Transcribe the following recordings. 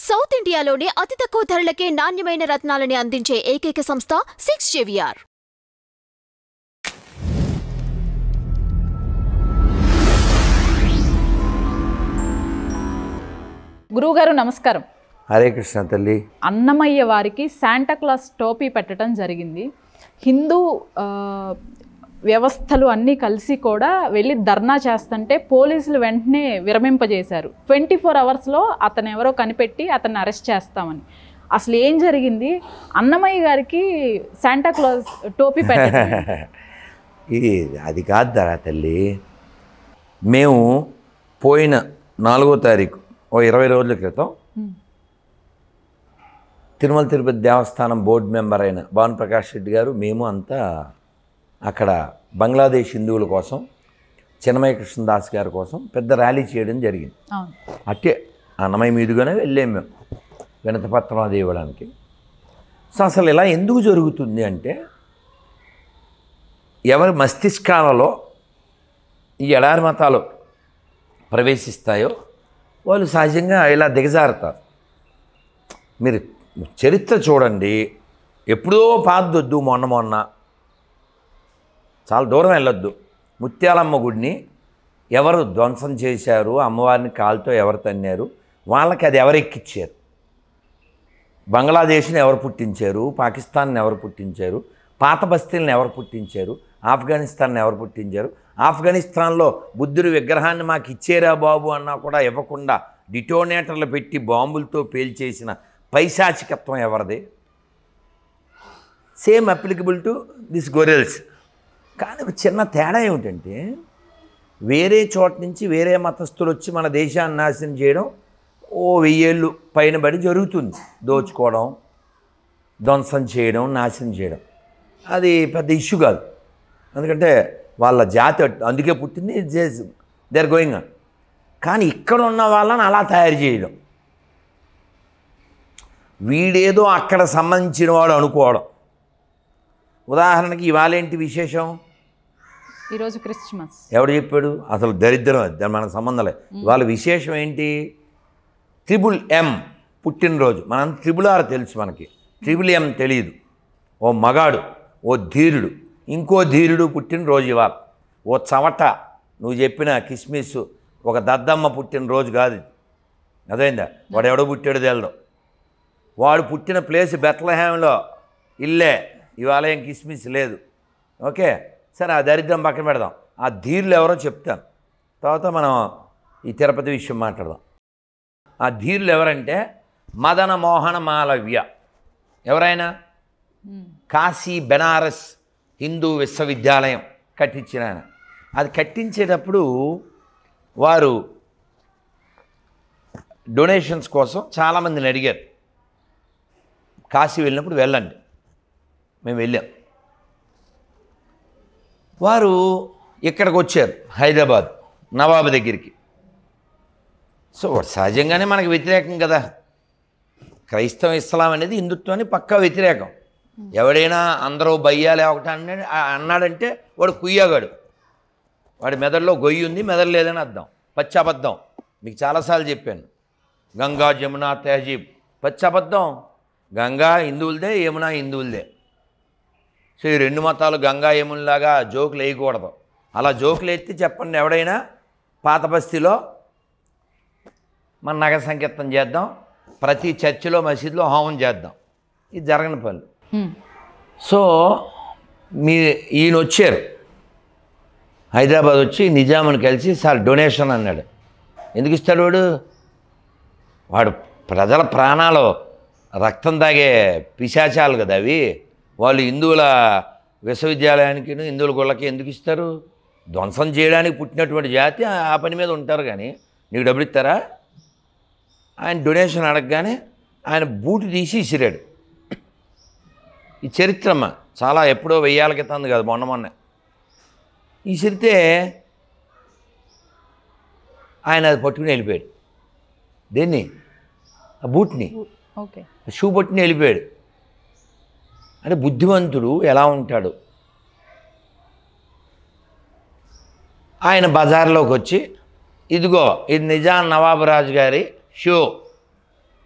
South ఇండియాలోనే అతి తక్కువ ధరలకే నాణ్యమైన రత్నాలని అందించే ఏకైక సంస్థ 6 JVR. గురువుగారు నమస్కారం. హరే కృష్ణ తల్లి. అన్నమయ్య వారికి శాంటాక్లాస్ టోపీ పెట్టడం జరిగింది. హిందూ వ్యవస్థలు అన్నీ కలిసి కూడా వెళ్ళి ధర్నా చేస్తుంటే పోలీసులు వెంటనే విరమింపజేశారు. 24 అవర్స్లో అతను ఎవరో కనిపెట్టి అతన్ని అరెస్ట్ చేస్తామని. అసలు ఏం జరిగింది? అన్నమయ్య గారికి శాంటాక్లాస్ టోపీ పెట్టడం ఇది అది కాదు ధరా తల్లి. మేము పోయిన 4వ తారీఖు 20 రోజుల క్రితం తిరుమల తిరుపతి దేవస్థానం బోర్డు మెంబర్ అయిన భానుప్రకాష్ రెడ్డి గారు, మేము అంతా అక్కడ బంగ్లాదేశ్ హిందువుల కోసం, చిన్నమయ్య కృష్ణదాస్ గారి కోసం పెద్ద ర్యాలీ చేయడం జరిగింది. అట్టే అన్నమయ్య మీదుగానే వెళ్ళాము మేము వినతిపత్రం అది ఇవ్వడానికి. సో అసలు ఇలా ఎందుకు జరుగుతుంది అంటే, ఎవరి మస్తిష్కాలలో ఈ ఎడారి మతాలు ప్రవేశిస్తాయో వాళ్ళు సహజంగా ఇలా దిగజారుతారు. మీరు చరిత్ర చూడండి, ఎప్పుడో పాదొద్దు, మొన్న చాలా దూరం వెళ్ళొద్దు. ముత్యాలమ్మ గుడిని ఎవరు ధ్వంసం చేశారు, అమ్మవారిని కాలుతో ఎవరు తన్నారు, వాళ్ళకి అది ఎవరు ఎక్కిచ్చారు, బంగ్లాదేశ్ని ఎవరు పుట్టించారు, పాకిస్తాన్ని ఎవరు పుట్టించారు, పాత బస్తీలను ఎవరు పుట్టించారు, ఆఫ్ఘనిస్తాన్ని ఎవరు పుట్టించారు, ఆఫ్ఘనిస్తాన్లో బుద్ధుడి విగ్రహాన్ని మాకు ఇచ్చేరా బాబు అన్నా కూడా ఇవ్వకుండా డిటోనేటర్లు పెట్టి బాంబులతో పేల్చేసిన పైశాచికత్వం ఎవరిది? Same applicable to this guerrillas. కానీ ఒక చిన్న తేడా ఏమిటంటే, వేరే చోట నుంచి వేరే మతస్థులు వచ్చి మన దేశాన్ని నాశనం చేయడం 1000 ఏళ్ళు పైన బడి జరుగుతుంది. దోచుకోవడం, ధ్వంసం చేయడం, నాశనం చేయడం అది పెద్ద ఇష్యూ కాదు. ఎందుకంటే వాళ్ళ జాతి అందుకే పుట్టింది, దే ఆర్ గోయింగ్ ఆన్. కానీ ఇక్కడ ఉన్న వాళ్ళని అలా తయారు చేయడం, వీడేదో అక్కడ సంబంధించిన వాడు అనుకోవడం. ఉదాహరణకి ఇవాళ ఏంటి విశేషం? ఈరోజు క్రిస్మస్. ఎవడు చెప్పాడు? అసలు దరిద్రం, అది మనకు సంబంధం లేదు. వాళ్ళ విశేషం ఏంటి? M పుట్టినరోజు. మనం R తెలుసు, మనకి M తెలియదు. ఓ మగాడు, ఓ ధీరుడు, ఇంకో ధీరుడు పుట్టినరోజు ఇవాళ. ఓ చవట నువ్వు చెప్పిన కిస్మిస్ ఒక దద్దమ్మ పుట్టినరోజు కాదు. అదైందా? వాడు ఎవడో పుట్టాడు తెలడం. వాడు పుట్టిన ప్లేస్ బెత్లహేంలో ఇల్లే, ఇవాళ ఏం కిస్మిస్ లేదు. ఓకే, సరే ఆ దరిద్రం పక్కన పెడదాం. ఆ ధీరులు ఎవరో చెప్తాను, తర్వాత మనం ఈ తిరుపతి విషయం మాట్లాడదాం. ఆ ధీరులు ఎవరంటే మదన మోహన మాలవ్య. ఎవరైనా కాశీ బెనారస్ హిందూ విశ్వవిద్యాలయం కట్టించిన ఆయన. అది కట్టించేటప్పుడు వారు డొనేషన్స్ కోసం చాలామందిని అడిగారు. కాశీ వెళ్ళినప్పుడు వెళ్ళండి, మేము వెళ్ళాం. వారు ఇక్కడికి వచ్చారు, హైదరాబాద్ నవాబు దగ్గరికి. సో సహజంగానే మనకు వ్యతిరేకం కదా. క్రైస్తవ ఇస్లాం అనేది హిందుత్వాన్ని పక్కా వ్యతిరేకం. ఎవడైనా అందరూ బయ్యాలే ఒకటి అన్నాడంటే వాడు కుయ్యగాడు, వాడి మెదడులో గొయ్యి ఉంది, మెదడు లేదని అర్థం. పచ్చి అబద్ధం. మీకు చాలాసార్లు చెప్పాను, గంగా జమున తెహజీబ్ పచ్చి అబద్ధం. గంగా హిందువులదే, యమున హిందువులదే. సో ఈ రెండు మతాలు గంగా యమునలాగా జోకులు వేయకూడదు. అలా జోకులు ఎత్తి చెప్పండి ఎవడైనా, పాత బస్తీలో మన నగర సంకీర్తన చేద్దాం, ప్రతి చర్చిలో మసీదులో హోమం చేద్దాం. ఇది జరగని పనులు. సో ఈయన వచ్చారు హైదరాబాద్, వచ్చి నిజాముని కలిసి సార్ డొనేషన్ అన్నాడు. ఎందుకు ఇస్తాడు వాడు? వాడు ప్రజల ప్రాణాలు రక్తం తాగే పిశాచాలు కదా అవి. వాళ్ళు హిందువుల విశ్వవిద్యాలయానికి, హిందువుల గుళ్ళకి ఎందుకు ఇస్తారు? ధ్వంసం చేయడానికి పుట్టినటువంటి జాతి ఆ పని మీద ఉంటారు. కానీ నీకు డబ్బులు ఇస్తారా? ఆయన డొనేషన్ అడగగానే ఆయన బూటు తీసి ఇసిరాడు. ఈ చరిత్రమ్మ చాలా ఎప్పుడో 1000 ఏళ్ల క్రితం కాదు, మొన్న ఇసిరితే ఆయన అది పట్టుకుని వెళ్ళిపోయాడు. దేన్ని? ఆ బూట్ని, షూ పట్టుకుని వెళ్ళిపోయాడు. అంటే బుద్ధిమంతుడు ఎలా ఉంటాడు? ఆయన బజార్లోకి వచ్చి, ఇదిగో ఇది నిజాం నవాబు రాజు గారి షూ,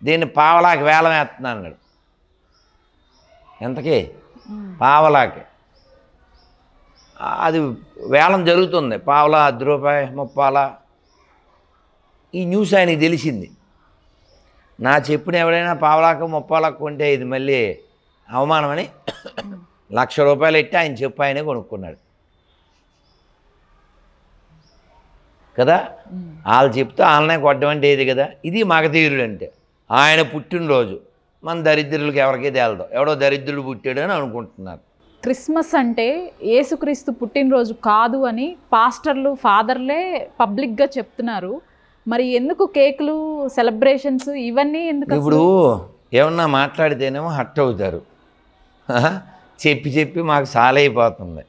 దీన్ని పావలాకి వేలం వేస్తున్నా అన్నాడు. ఎంతకి? పావలాకి. అది వేలం జరుగుతుంది, పావలా, 10 రూపాయి, 30. ఈ న్యూస్ ఆయనకి తెలిసింది. నా చెప్పుని ఎవరైనా పావలాకు 30 కొంటే ఇది మళ్ళీ అవమానమని 1,00,000 రూపాయలు ఎట్టి ఆయన చెప్పు ఆయనే కొనుక్కున్నాడు కదా. వాళ్ళు చెప్తే వాళ్ళనే కొట్టమంటే ఇది కదా. ఇది మగధీరుడు అంటే. ఆయన పుట్టినరోజు మన దరిద్రులకు ఎవరికీ తేలదు, ఎవడో దరిద్రుడు పుట్టాడు అని అనుకుంటున్నారు. క్రిస్మస్ అంటే యేసుక్రీస్తు పుట్టినరోజు కాదు అని పాస్టర్లు, ఫాదర్లే పబ్లిక్గా చెప్తున్నారు. మరి ఎందుకు కేకులు, సెలబ్రేషన్స్ ఇవన్నీ ఎందుకు? ఇప్పుడు ఏమన్నా మాట్లాడితేనేమో హట్ అవుతారు. చెప్పి చెప్పి మాకు సాలైపోతుంది.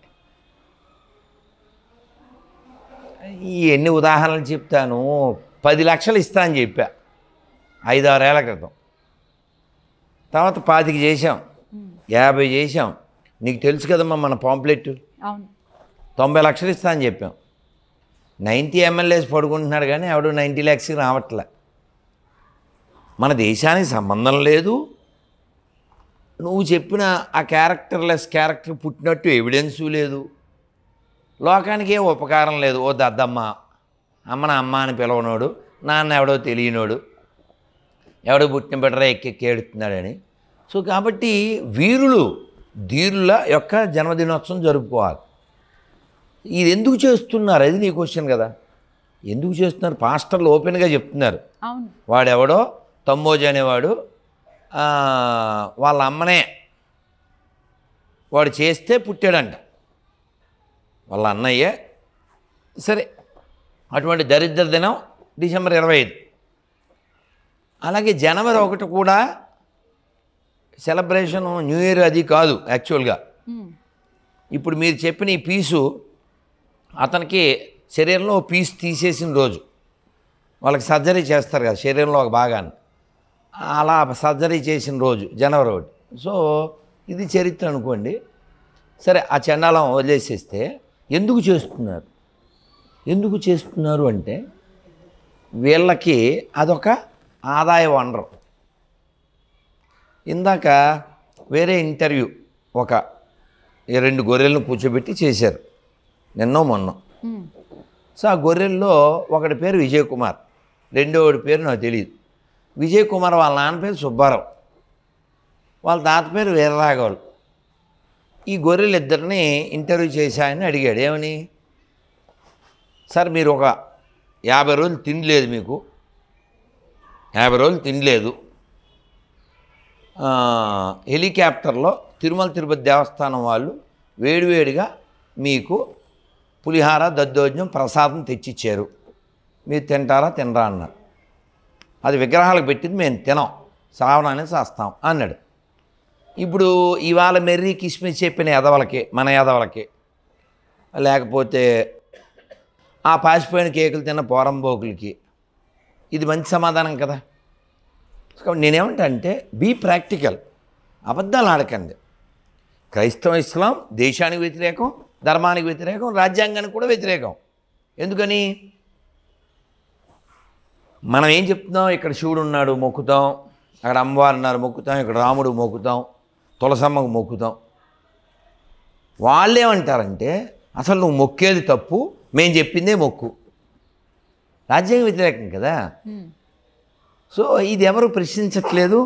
ఈ ఎన్ని ఉదాహరణలు చెప్తాను. 10 లక్షలు ఇస్తా అని చెప్పా 5-6 ఏళ్ల క్రితం. తర్వాత 25 చేసాం, 50 చేసాం. నీకు తెలుసు కదమ్మా మన పాంప్లెట్. 90 లక్షలు ఇస్తా అని చెప్పాం. 90 ఎమ్మెల్యేస్ పడుకుంటున్నాడు కానీ ఎవడు 90 lakhs రావట్లే. మన దేశానికి సంబంధం లేదు. నువ్వు చెప్పిన ఆ క్యారెక్టర్లెస్ క్యారెక్టర్ పుట్టినట్టు ఎవిడెన్సు లేదు. లోకానికి ఏ ఉపకారం లేదు. ఓ దద్దమ్మ, అమ్మన అమ్మ అని పిలవనోడు, నాన్న ఎవడో తెలియనోడు, ఎవడో పుట్టిన బిడ్డరా ఎక్కెక్కి ఏడుతున్నాడని. సో కాబట్టి వీరులు, ధీరుల యొక్క జన్మదినోత్సవం జరుపుకోవాలి. ఇది ఎందుకు చేస్తున్నారు? అది నీ క్వశ్చన్ కదా. ఎందుకు చేస్తున్నారు? పాస్టర్లు ఓపెన్గా చెప్తున్నారు. వాడెవడో తమ్మోజీ అనేవాడు వాళ్ళ అమ్మనే వాడు చేస్తే పుట్టాడంట, వాళ్ళ అన్నయ్య. సరే, అటువంటి దరిద్ర దినం డిసెంబర్ 25. అలాగే జనవరి 1 కూడా సెలబ్రేషను, న్యూ ఇయర్ అది కాదు యాక్చువల్గా. ఇప్పుడు మీరు చెప్పిన ఈ పీసు అతనికి శరీరంలో పీస్ తీసేసిన రోజు. వాళ్ళకి సర్జరీ చేస్తారు కదా శరీరంలో ఒక భాగాన్ని, అలా సర్జరీ చేసిన రోజు జనవరి 1. సో ఇది చరిత్ర అనుకోండి. సరే, ఆ చండాలం వదిలేసేస్తే ఎందుకు చేస్తున్నారు? ఎందుకు చేస్తున్నారు అంటే వీళ్ళకి అదొక ఆదాయ వనరు. ఇందాక వేరే ఇంటర్వ్యూ ఒక 2 గొర్రెలను కూర్చోబెట్టి చేశారు నిన్నో మొన్నో. సో ఆ గొర్రెల్లో ఒకటి పేరు విజయ్ కుమార్, రెండోడి పేరు నాకు తెలియదు. విజయ్ కుమార్ వాళ్ళ నాన్న పేరు సుబ్బారావు, వాళ్ళ తాత పేరు వీరరాఘవులు. ఈ గొర్రెలు ఇద్దరిని ఇంటర్వ్యూ చేశాయని అడిగాడు. ఏమని? సార్ మీరు ఒక 50 రోజులు తినలేదు, మీకు 50 రోజులు తినలేదు, హెలికాప్టర్లో తిరుమల తిరుపతి దేవస్థానం వాళ్ళు వేడివేడిగా మీకు పులిహార, దద్దోజనం, ప్రసాదం తెచ్చిచ్చారు, మీరు తింటారా తినరా అన్నారు. అది విగ్రహాలకు పెట్టింది మేము తినాం, సావనాన్ని చేస్తాం అన్నాడు. ఇప్పుడు ఇవాళ మెర్రీ కిస్మిస్ చెప్పిన ఎదవలకి, మన ఎదవలకి, లేకపోతే ఆ పాసిపోయిన కేకులు తిన్న పోరంబోకులకి ఇది మంచి సమాధానం కదా. కాబట్టి నేనేమంటా అంటే బీ ప్రాక్టికల్, అబద్ధాలు ఆడకండి. క్రైస్తవ ఇస్లాం దేశానికి వ్యతిరేకం, ధర్మానికి వ్యతిరేకం, రాజ్యాంగానికి కూడా వ్యతిరేకం. ఎందుకని? మనం ఏం చెప్తున్నాం? ఇక్కడ శివుడు ఉన్నాడు మొక్కుతాం, అక్కడ అమ్మవారు ఉన్నారు మొక్కుతాం, ఇక్కడ రాముడు మొక్కుతాం, తులసమ్మకు మొక్కుతాం. వాళ్ళేమంటారంటే అసలు నువ్వు మొక్కేది తప్పు, మేము చెప్పిందే మొక్కు. రాజ్యాంగ వ్యతిరేకం కదా. సో ఇది ఎవరు ప్రశ్నించట్లేదు,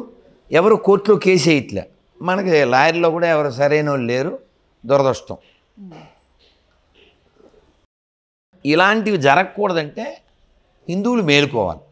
ఎవరు కోర్టులో కేసు వేయట్లే. మనకి లాయర్లో కూడా ఎవరు సరైన వాళ్ళు లేరు, దురదృష్టం. ఇలాంటివి జరగకూడదంటే హిందువులు మేలుకోవాలి.